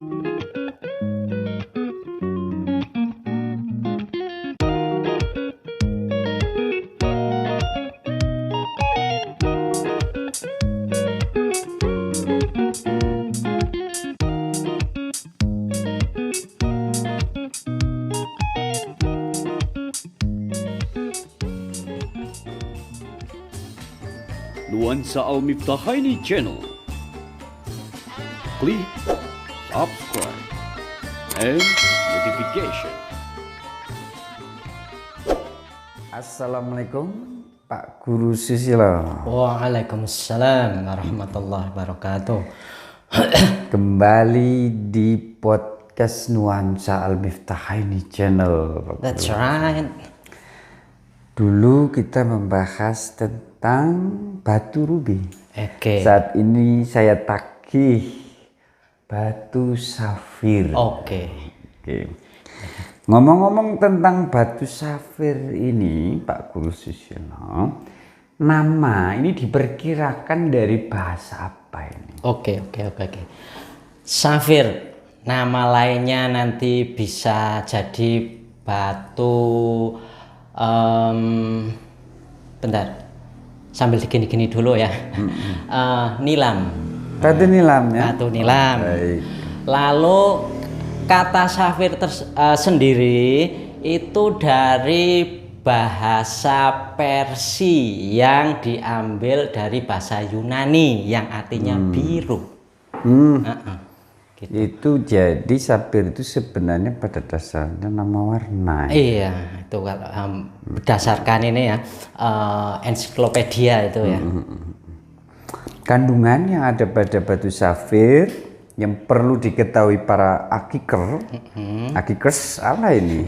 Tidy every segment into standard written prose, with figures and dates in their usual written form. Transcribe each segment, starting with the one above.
Nuansa Al-Miftahaini Channel. Klik subscribe and notification. Assalamualaikum Pak Guru Susilo. Waalaikumsalam warahmatullahi wabarakatuh. Kembali di podcast Nuansa Al-Miftahaini Channel. That's right. Dulu kita membahas tentang batu rubi. Oke. Saat ini saya tagih batu safir. Oke. Ngomong-ngomong tentang batu safir ini, Pak Guru Susilo, nama ini diperkirakan dari bahasa apa ini? Oke. Safir, nama lainnya nanti bisa jadi batu. Bentar, sambil digini-gini dulu ya. Nilam. Batu nilam ya? Batu nilam. Baik. Lalu kata safir sendiri itu dari bahasa Persia yang diambil dari bahasa Yunani yang artinya biru. Gitu. Itu jadi safir itu sebenarnya pada dasarnya nama warna. Iya, itu kalau berdasarkan ini ya ensiklopedia itu ya. Kandungan yang ada pada batu safir yang perlu diketahui para akikers apa ini?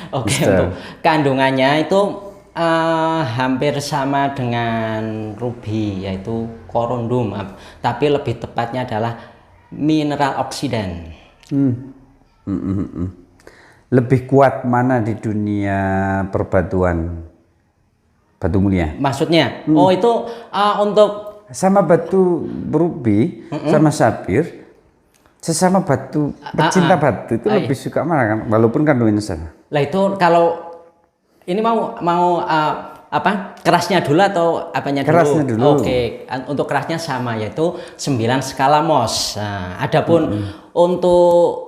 Oke, untuk kandungannya itu hampir sama dengan rubi, yaitu korundum, tapi lebih tepatnya adalah mineral oksidan. Lebih kuat mana di dunia perbatuan batu mulia? Maksudnya, oh itu untuk Sama batu rubi, sama safir, sesama batu pecinta batu itu lebih suka mana kan? Walaupun kandungannya sama. lah itu kalau ini mau apa kerasnya dulu atau apanya dulu? Kerasnya dulu. Oke, untuk kerasnya sama yaitu 9 skala Mohs. Nah, adapun untuk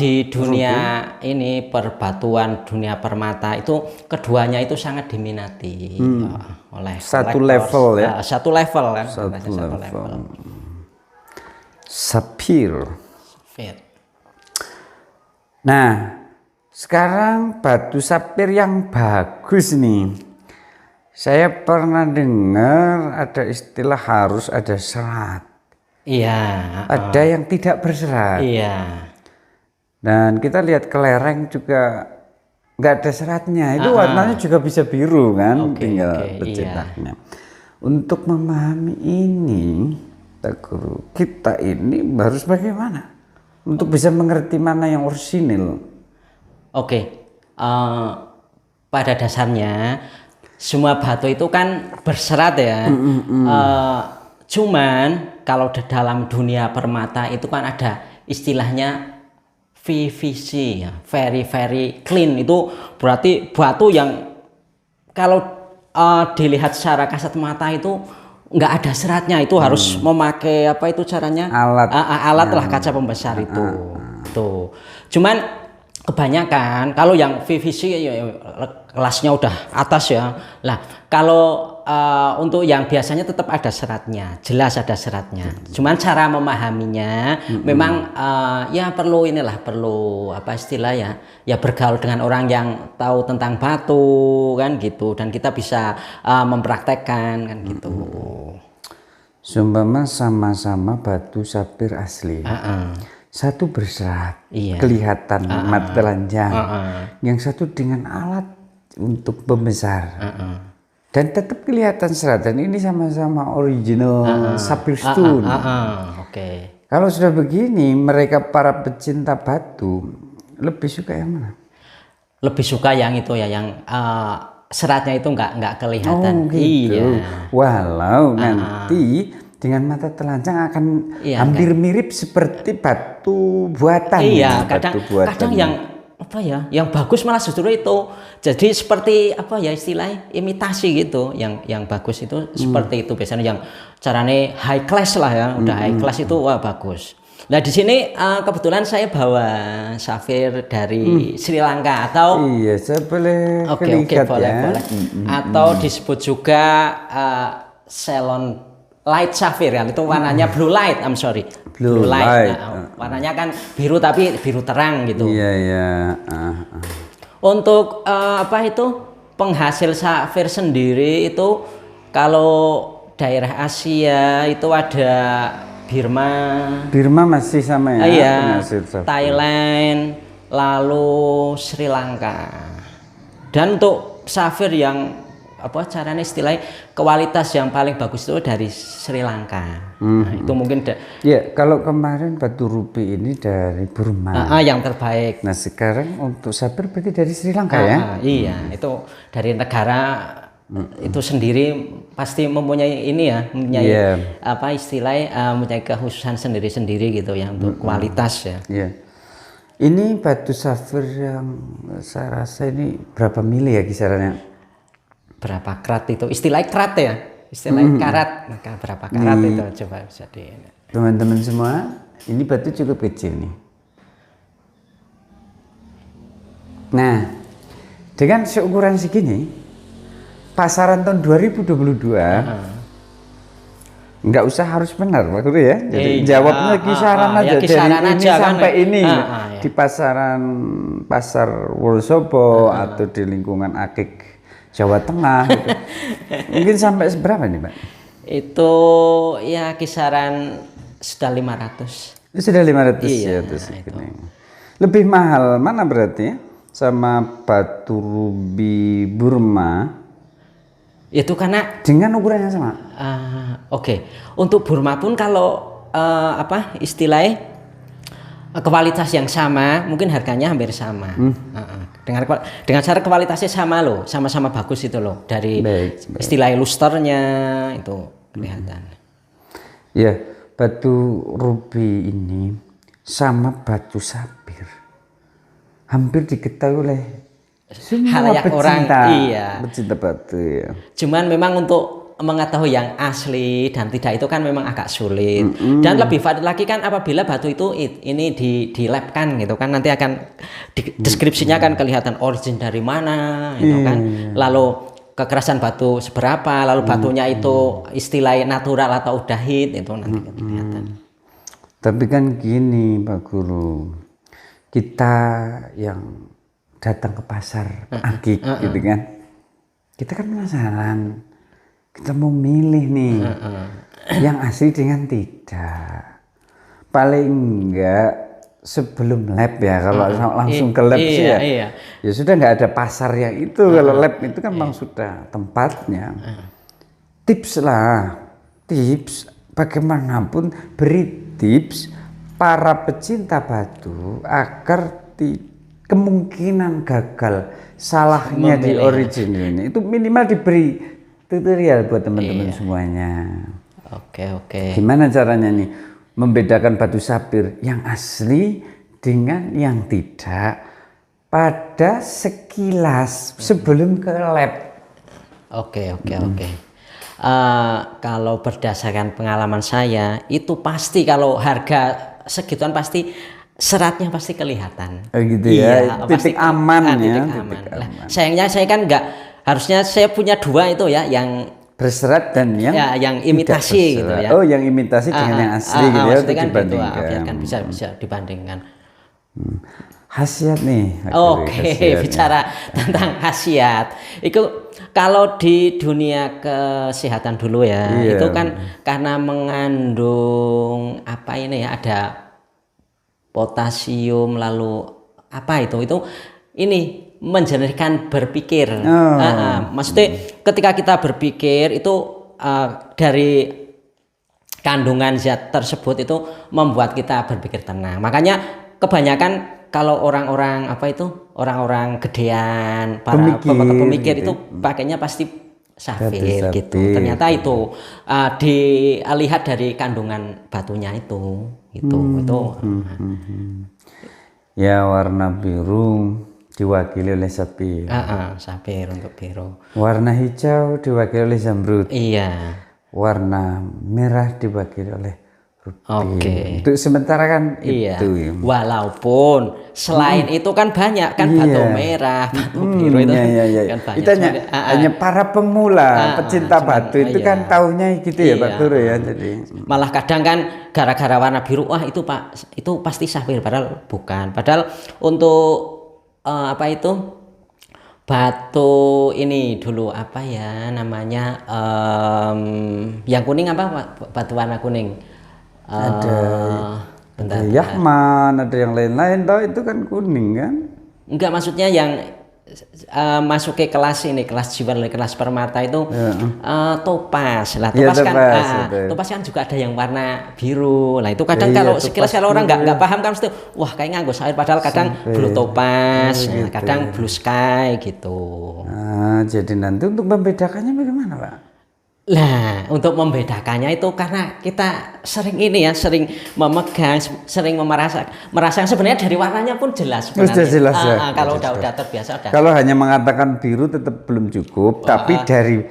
di dunia ini perbatuan dunia permata itu keduanya itu sangat diminati oleh Satu collectors. level ya? Satu level kan? Satu level. Sapir. Fit. Nah, sekarang batu sapir yang bagus nih. Saya pernah dengar ada istilah harus ada serat. Iya. Ada yang tidak berserat. Iya. Dan kita lihat kelereng juga nggak ada seratnya. Itu warnanya juga bisa biru kan, tinggal bercetaknya. Untuk memahami ini, Pak Guru, kita ini harus bagaimana? Untuk bisa mengerti mana yang orisinil. Oke, pada dasarnya semua batu itu kan berserat ya. Cuman kalau dalam dunia permata itu kan ada istilahnya VVC ya, very clean. Itu berarti batu yang kalau dilihat secara kasat mata itu nggak ada seratnya. Itu harus memakai apa itu caranya? Alat lah kaca pembesar itu. Tuh. Cuman kebanyakan kalau yang VVC kelasnya udah atas ya. Lah kalau untuk yang biasanya tetap ada seratnya, jelas ada seratnya. Cuman cara memahaminya memang ya perlu apa istilah ya bergaul dengan orang yang tahu tentang batu kan gitu, dan kita bisa mempraktekkan kan gitu. Sumpama sama-sama batu sapir asli. Satu berserat, kelihatan mat telanjang. Yang satu dengan alat untuk pembesar. Dan tetap kelihatan serat. Dan ini sama-sama original sapphire stone. Kalau sudah begini, mereka para pecinta batu lebih suka yang mana? Lebih suka yang itu ya, yang seratnya itu nggak kelihatan. Oh gitu. Iya. Walau nanti dengan mata telanjang akan hampir mirip seperti batu buatan. Iya, batu buatan. kadang yang apa ya, yang bagus malah justru itu. Jadi seperti apa ya istilahnya imitasi gitu. Yang bagus itu seperti itu biasanya, yang carane high class lah ya, udah high class itu wah bagus. Nah di sini kebetulan saya bawa safir dari Sri Lanka atau iya, saya boleh Oke, boleh. Atau disebut juga Ceylon Light Sapphire kan, itu warnanya blue light, sorry. Blue light. Nah, warnanya kan biru tapi biru terang gitu. Iya. Untuk apa itu penghasil sapphire sendiri itu kalau daerah Asia itu ada Birma. Birma masih sama ya? Iya. Penghasil Thailand, lalu Sri Lanka. Dan untuk sapphire yang apa caranya istilahnya kualitas yang paling bagus itu dari Sri Lanka. Nah, itu mungkin ya, kalau kemarin batu rubi ini dari Burma. Yang terbaik. Nah, sekarang untuk sapphire berarti dari Sri Lanka ya? Iya, itu dari negara itu sendiri pasti mempunyai ini ya, mempunyai apa istilahnya mempunyai kekhususan sendiri-sendiri gitu ya untuk kualitas ya. Iya. Ini batu sapphire yang saya rasa ini berapa mili ya kisarannya? Berapa karat itu? Istilahnya karat ya? Istilahnya karat. Maka berapa karat itu? Coba bisa di... Teman-teman semua, ini batu cukup kecil nih. Nah, dengan seukuran segini, pasaran tahun 2022, nggak usah harus benar Pak Guru ya. Jadi jawabnya kisaran aja. Kisaran dari ini aja, sampai kan? ini. Di pasar Wonosobo atau di lingkungan Akik Jawa Tengah gitu. Mungkin sampai seberapa nih, Pak? Itu ya kisaran sudah 500. Sudah 500 ya terus segini. Lebih mahal mana berarti ya? Sama batu rubi Burma? Itu karena dengan ukurannya sama. Oke. Untuk Burma pun kalau apa istilahnya kualitas yang sama, mungkin harganya hampir sama. Dengan cara kualitasnya sama loh, sama-sama bagus itu loh. Dari istilah lusternya itu kelihatan. Ya, batu rubi ini sama batu sapphire hampir diketahui oleh semua pecinta, pecinta batu ya. Cuman memang untuk mengetahui yang asli dan tidak itu kan memang agak sulit. Dan lebih valid lagi kan apabila batu itu ini di lab kan gitu kan, nanti akan deskripsinya kan kelihatan origin dari mana gitu kan. Lalu kekerasan batu seberapa, lalu batunya itu istilahnya natural atau udah hit itu nanti kelihatan. Tapi kan gini Pak Guru, kita yang datang ke pasar Akik gitu kan, kita kan penasaran. Kita mau milih nih yang asli dengan tidak. Paling enggak sebelum lab ya, kalau langsung ke lab sih ya. Ya sudah nggak ada pasar yang itu. Kalau lab itu kan memang sudah tempatnya. Tips lah, tips bagaimanapun beri tips para pecinta batu agar kemungkinan gagal salahnya di origin ini itu minimal diberi tutorial buat teman-teman semuanya. Oke. Gimana caranya nih membedakan batu sapphire yang asli dengan yang tidak pada sekilas sebelum ke lab? Oke. Kalau berdasarkan pengalaman saya itu pasti kalau harga segituan pasti seratnya pasti kelihatan. Gitu ya. Titik aman ya. Titik aman. Sayangnya saya kan harusnya saya punya dua itu ya, yang berserat dan yang imitasi gitu ya. Oh, yang imitasi dengan yang asli gitu ya, kan dibandingkan. Biar kan bisa dibandingkan. Khasiat nih. Bicara tentang khasiat. Itu kalau di dunia kesehatan dulu ya, itu kan karena mengandung apa ini ya, ada potasium lalu apa itu ini menjernihkan berpikir. Maksudnya ketika kita berpikir itu dari kandungan zat tersebut itu membuat kita berpikir tenang. Makanya kebanyakan kalau orang-orang gedean, para pemikir itu pakainya pasti safir gitu. Ternyata itu dilihat dari kandungan batunya itu gitu. Ya, warna biru diwakili oleh safir. Safir untuk biru. Warna hijau diwakili oleh zamrud. Iya. Warna merah diwakili oleh rubin. Oke. Untuk sementara kan Iya. itu. Walaupun selain itu kan banyak kan batu merah, batu biru itu kan banyak. Itu hanya para pemula, pecinta batu itu kan taunya gitu ya Pak Guru ya. Jadi malah kadang kan gara-gara warna biru, wah itu Pak, itu pasti safir, padahal bukan. Padahal untuk apa itu batu ini dulu apa ya namanya, yang kuning apa Pak? Batu warna kuning. Ada Yahman, ada yang lain-lain, toh itu kan kuning kan? Enggak, maksudnya yang masuk ke kelas ini, kelas jiwa, kelas permata itu topas lah. Topas kan, topas kan juga ada yang warna biru. Nah itu kadang kalau sekilas kalau orang nggak paham kan mesti wah kayak nganggo safir, padahal kadang blue topas, kadang blue sky gitu. Nah, jadi nanti untuk membedakannya bagaimana Pak? Nah, untuk membedakannya itu karena kita sering ini ya, sering memegang, sering merasakan sebenarnya dari warnanya pun jelas sebenarnya. Sudah jelas ya. Kalau udah terbiasa. Kalau hanya mengatakan biru tetap belum cukup, tapi dari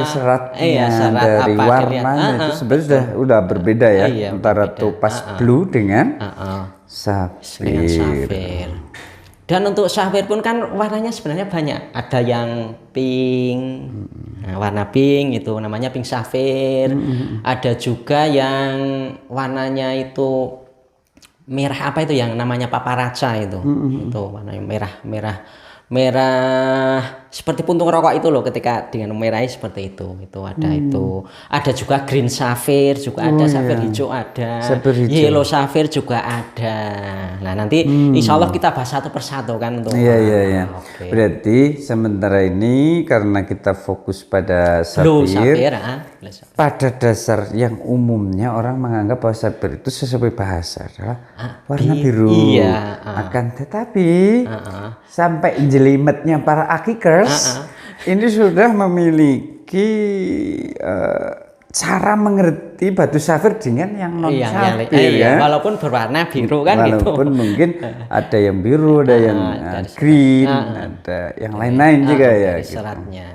seratnya, dari warnanya itu sebenarnya sudah berbeda ya, antara topas blue dengan safir. Dan untuk safir pun kan warnanya sebenarnya banyak. Ada yang pink, warna pink itu namanya pink safir. Ada juga yang warnanya itu merah, apa itu yang namanya paparaca itu. Itu warnanya merah seperti puntung rokok itu loh, ketika dengan merahnya seperti itu ada itu. Ada juga green safir juga ada, safir hijau ada, yellow safir juga ada. Nah nanti insya Allah kita bahas satu persatu kan untuk Okay. Berarti sementara ini karena kita fokus pada safir, pada dasar yang umumnya orang menganggap bahwa safir itu sesuai bahasa adalah warna biru. Akan tetapi sampai jelimetnya para akikers ini sudah memiliki cara mengerti batu safir dengan yang non safir ya. Walaupun berwarna biru kan gitu. Walaupun mungkin ada yang biru, ada yang green, ada yang lain-lain juga ya. Seratnya.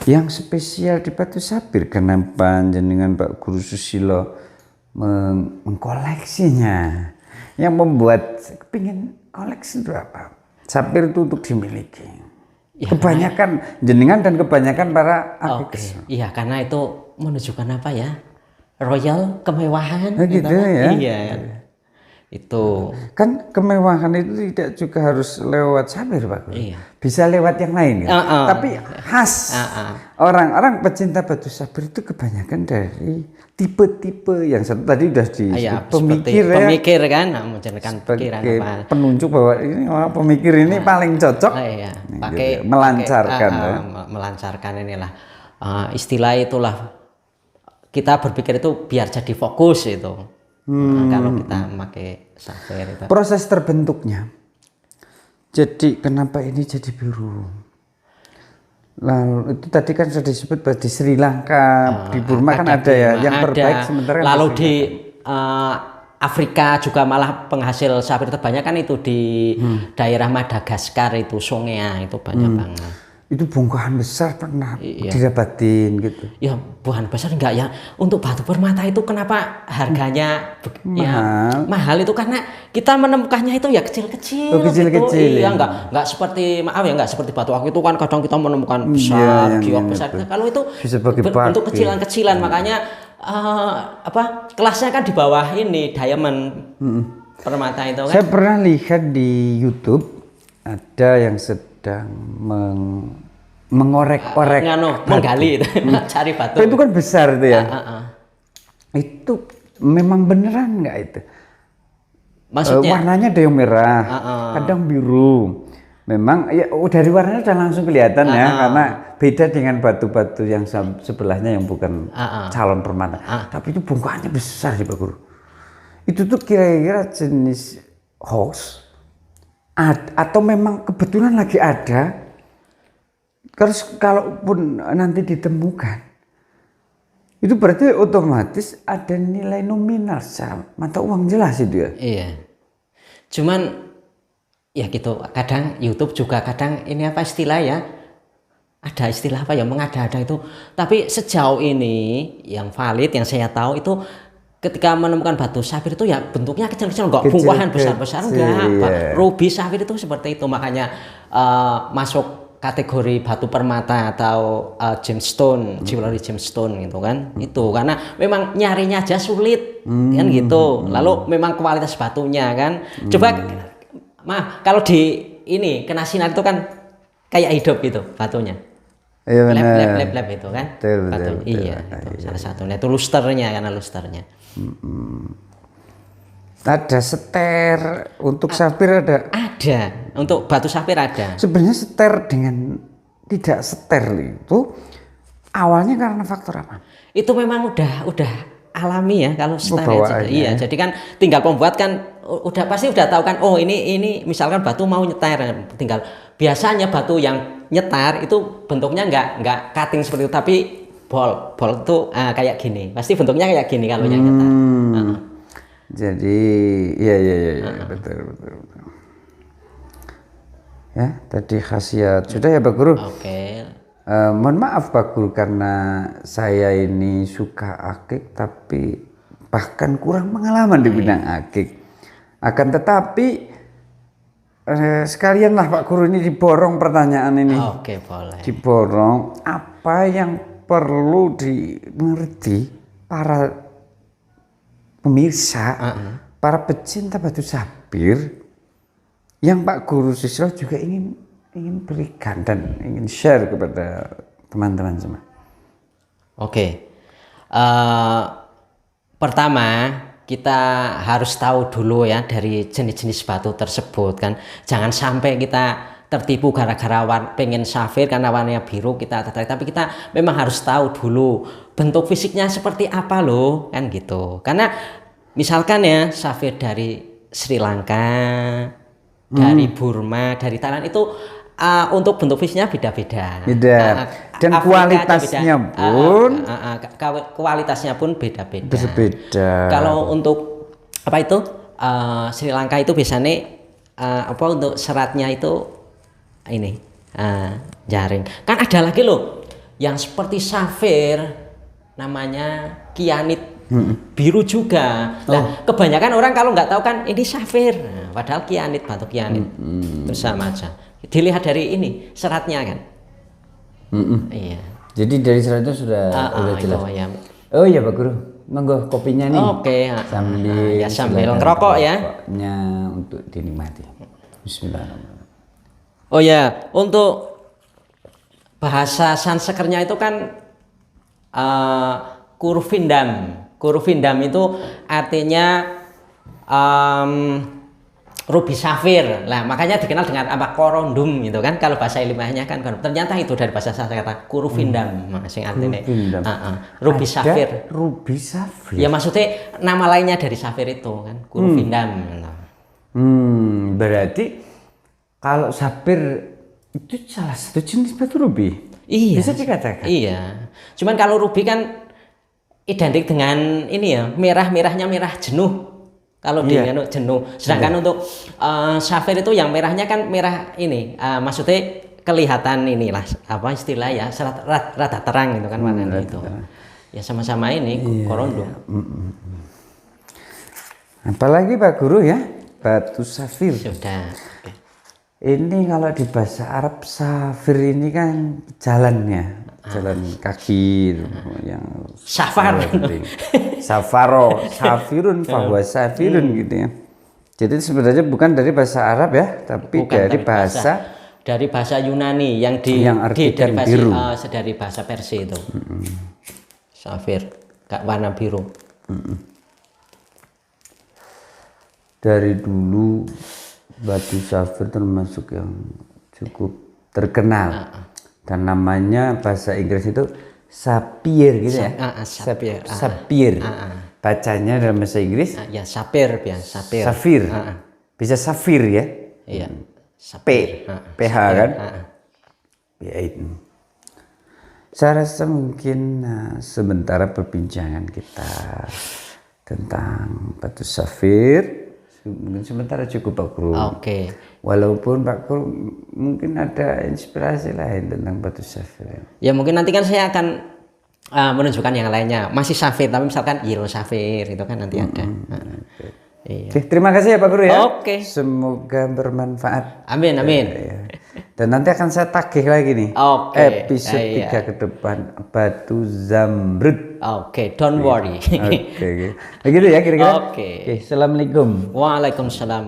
Yang spesial di batu safir kenapa jenengan Pak Guru Susilo mengkoleksinya? Yang membuat kepingin koleksi itu apa? Safir itu untuk dimiliki. Kebanyakan jenengan dan kebanyakan para akikers. Iya, karena itu menunjukkan apa ya? Royal, kemewahan. Gitu ya. Iya. Itu. Kan kemewahan itu tidak juga harus lewat safir Pak Guru. Bisa lewat yang lain. Tapi khas orang-orang pecinta batu safir itu kebanyakan dari tipe-tipe yang satu tadi udah disebut pemikir kan, menceritakan pikiran apa. Penunjuk bahwa ini orang pemikir ini paling cocok pakai melancarkan melancarkan inilah istilah itulah, kita berpikir itu biar jadi fokus itu. Kalau kita memakai safir itu. Proses terbentuknya. Jadi kenapa ini jadi biru? Lalu itu tadi kan sudah disebut di Sri Lanka, di Burma kan ada ya yang terbaik sementara. Lalu di Afrika juga malah penghasil safir terbanyak kan itu di daerah Madagaskar itu, Songea itu banyak banget. Itu bongkahan besar pernah didapatin gitu. Ya bongkahan besar enggak ya. Untuk batu permata itu kenapa harganya mahal itu karena kita menemukannya itu ya kecil-kecil. Kecil-kecil. Iya, enggak seperti enggak seperti batu akik itu kan kadang kita menemukan besar, giok besar. Kalau itu bentuk kecilan-kecilan, makanya kelasnya kan di bawah ini diamond permata itu kan. Saya pernah lihat di YouTube ada yang sedang mengorek-orek menggali itu, cari batu. Itu kan besar itu ya. Itu memang beneran nggak itu? Maksudnya warnanya ada yang merah, kadang biru. Memang ya dari warnanya udah langsung kelihatan ya, karena beda dengan batu-batu yang sebelahnya yang bukan calon permata. Tapi itu bongkahannya besar sih Pak Guru. Itu tuh kira-kira jenis hoax atau memang kebetulan lagi ada, Terus kalaupun nanti ditemukan, itu berarti otomatis ada nilai nominal secara mata uang, jelas itu ya? Iya. Cuman ya gitu, kadang YouTube juga kadang ini apa istilah ya, ada istilah apa ya, mengada-ada itu. Tapi sejauh ini yang valid yang saya tahu itu ketika menemukan batu safir itu ya bentuknya kecil-kecil, enggak buahan besar-besar, enggak. Ruby safir itu seperti itu, makanya masuk kategori batu permata atau gemstone, jewelry gemstone gitu kan. Itu karena memang nyarinya aja sulit kan gitu. Lalu memang kualitas batunya kan. Coba maaf kalau di ini kena sinar itu kan kayak hidup gitu batunya. Iya Lab itu kan. Betul. Iya, itu salah satunya itu lusternya, karena lusternya. Ada seter untuk safir, ada untuk batu safir ada. sebenarnya seter dengan tidak seter itu awalnya karena faktor apa? Itu memang udah alami ya kalau seter. Iya, jadi kan tinggal pembuat kan pasti udah tahu kan, oh ini misalkan batu mau nyeter, tinggal biasanya batu yang nyetar itu bentuknya nggak cutting seperti itu, tapi bol itu kayak gini, pasti bentuknya kayak gini kalau yang nyetar. Jadi iya betul. Ya, tadi khasiat sudah ya Pak Guru. Oke. Mohon maaf Pak Guru karena saya ini suka akik tapi bahkan kurang pengalaman di bidang akik. Akan tetapi sekalianlah Pak Guru ini diborong pertanyaan ini. Oke, boleh. Diborong apa yang perlu dimengerti para pemirsa, para pecinta batu safir yang Pak Guru Susilo juga ingin berikan dan ingin share kepada teman-teman semua. Oke. Pertama kita harus tahu dulu ya dari jenis-jenis batu tersebut kan. Jangan sampai kita tertipu gara-gara pengen safir karena warnanya biru kita tertarik, tapi kita memang harus tahu dulu bentuk fisiknya seperti apa loh kan gitu. Karena misalkan ya safir dari Sri Lanka, dari Burma, dari Thailand itu untuk bentuk fisiknya beda-beda. Dan kualitasnya pun kualitasnya pun beda-beda. Berbeda. Kalau untuk apa itu Sri Lanka itu biasanya untuk seratnya itu ini jaring. Kan ada lagi loh yang seperti safir namanya kianit. Biru juga. Nah, kebanyakan orang kalau nggak tahu kan ini safir, padahal kianit, batu kianit. Terus sama aja. Dilihat dari ini seratnya kan. Iya. Jadi dari seratnya sudah jelas. Ya. Oh iya Pak Guru, monggo kopinya nih. Oke. Sambil ngerokok ya. Rokoknya untuk dinikmati. Bismillahirrahmanirrahim. Oh ya, untuk bahasa Sanskertnya itu kan kurvindam. Kurvindam itu artinya ruby safir. Lah makanya dikenal dengan apa korondum gitu kan. Kalau bahasa ilmiahnya kan ternyata itu dari bahasa Sanskerta kurvindam, sing artinya ruby safir. Ruby safir. Ya maksudnya nama lainnya dari safir itu kan, kurvindam. Berarti kalau safir itu salah satu jenis batu ruby. Iya. Bisa dikatakan. Iya. Cuman kalau ruby kan identik dengan ini ya, merahnya merah jenuh. Kalau di jenuh. Sedangkan untuk safir itu yang merahnya kan merah ini, maksudnya kelihatan inilah apa istilah ya, rada terang gitu kan warnanya itu. Ya sama-sama ini korondum. Apalagi Pak Guru ya, batu safir. Sudah. Ini kalau di bahasa Arab safir ini kan jalannya. Jalan kaki yang safar, safaro, safirun, fahuwa safirun gitu ya. Jadi sebenarnya bukan dari bahasa Arab ya, tapi dari bahasa Yunani yang artikan biru. Dari bahasa Persia itu. Safir, warna biru. Dari dulu batu safir termasuk yang cukup terkenal. Dan namanya bahasa Inggris itu sapphire gitu ya. Sapphire. Bacanya dalam bahasa Inggris ya sapphire ya, sapphire. Safir. Bisa safir ya. Iya. PH kan. Saya rasa mungkin sementara perbincangan kita tentang batu safir mungkin sementara cukup Pak Guru. Oke. Walaupun Pak Guru mungkin ada inspirasi lain tentang batu safir. Ya mungkin nanti kan saya akan menunjukkan yang lainnya, masih safir tapi misalkan yellow safir itu kan nanti ada. Iya. Oke, terima kasih ya Pak Guru ya. Oke. Semoga bermanfaat. Amin amin. Ya. Dan nanti akan saya tagih lagi nih. Oke. Episode 3 ke depan batu zamrud. Oke, don't worry. Oke. Begitu ya kira-kira. Oke. Oke, assalamualaikum. Waalaikumsalam.